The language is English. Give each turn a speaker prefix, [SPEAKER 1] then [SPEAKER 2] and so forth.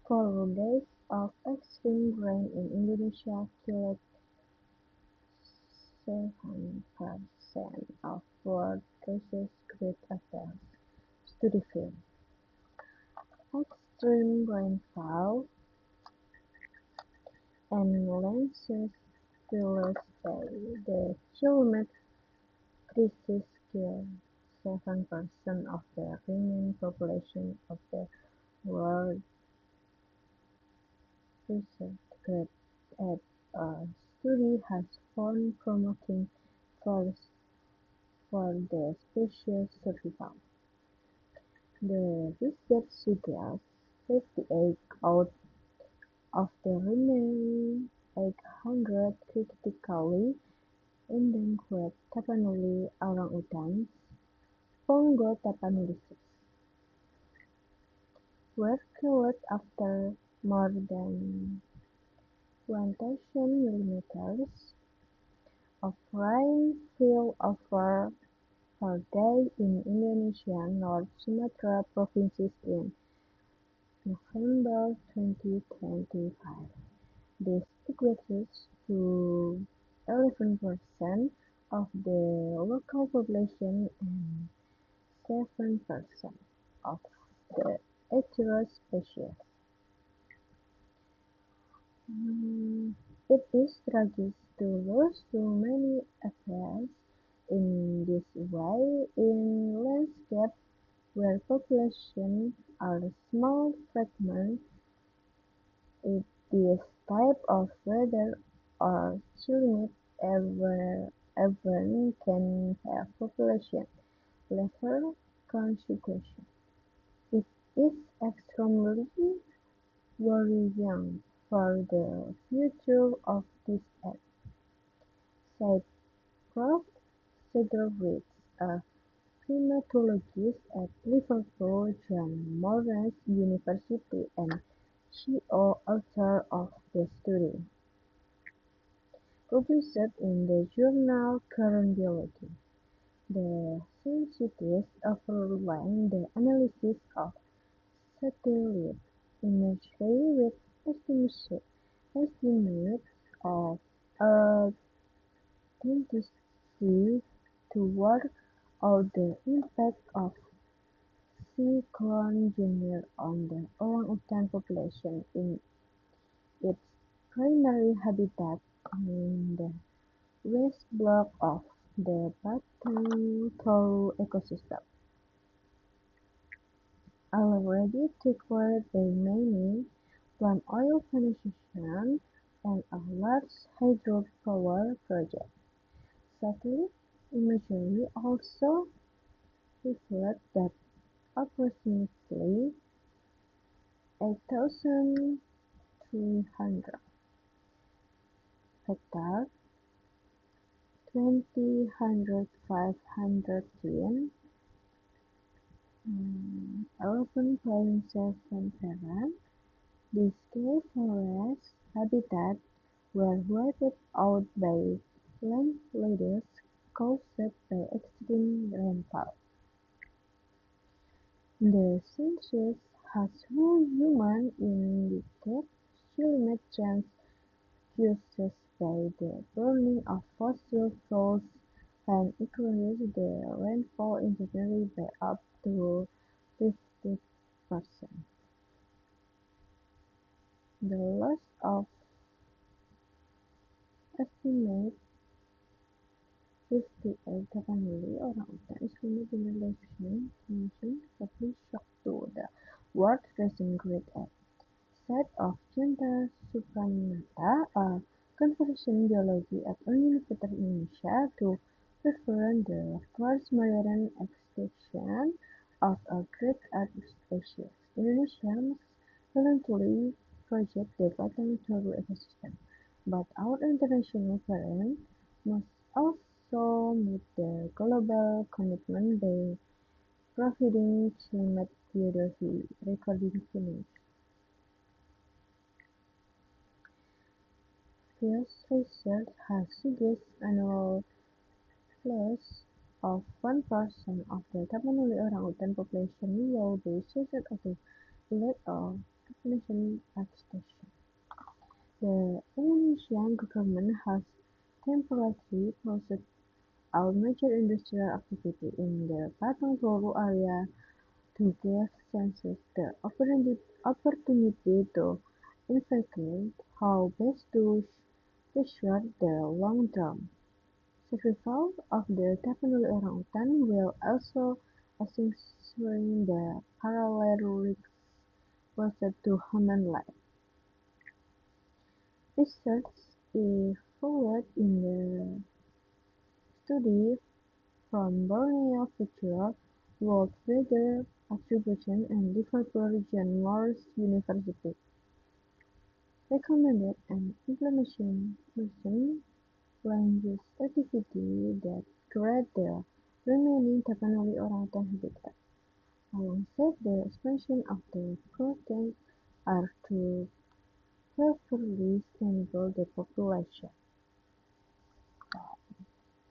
[SPEAKER 1] 4 days of extreme rain in Indonesia killed 7% of world cases, great affairs. Study film. Extreme rainfall and landslides the climate crisis killed 7% of the remaining population of the world, research group at a study has found promoting forests for the species survival. The research suggests 58 out of the remaining 800 critically endangered Tapanuli orangutans, Pongo tapanulisis, were killed after more than 1,000 millimeters of rain fell over per day in Indonesia North Sumatra provinces in November 2025. This equates to 11% of the local population and 7% of the Aetheros species. It is tragic to lose so many affairs in this way in landscapes where populations are small fragments. This type of weather or climate event can have population level consequences. It is extremely worrying for the future of this act, said Prof. Segerowitz, a climatologist at Liverpool John Moores University and co-author of the study, published in the journal Current Biology. The scientists outlined the analysis of satellite imagery with estimates of authenticity to work out the impact of cyclone Junior on the orangutan population in its primary habitat on the west block of the Batang Toru ecosystem, already triggered by mining, palm oil plantations, and a large hydropower project. Satellite imagery also revealed that approximately 8,300 hectares (20,500 11.7%) Discal forest habitats were wiped out by landslides caused by extreme rainfall. The census has found human indicate climate change caused by the burning of fossil fuels and increased the rainfall in January by up to 50%. The loss of estimated 58 Tapanuli orangutan is climatic relation probably shock to the world facing great act, said of Nanda a conservation biologist at University Indonesia, to prevent the force modern extinction of a great art species. Indonesia must voluntarily protect the Batang Toru ecosystem, but our international parents must also meet the global commitment by providing climate biodiversity recording finish. Fierce research has suggested annual loss of 1% of the Tapanuli orangutan population will be susceptible to let off. definition extension. The Indonesian government has temporarily paused all major industrial activity in the Patong Toru area to give scientists the opportunity to investigate how best to measure the long-term survival of the tapanuli orangutan while also assuring the parallel risks posed to human life. Research evolved in the study from Borneo Future World Weather Attribution and Liverpool John Moores University recommended an implementation land-use activity that create the remaining Tapanuli orangutan habitat, alongside the expansion of the protein are to properly enable the population.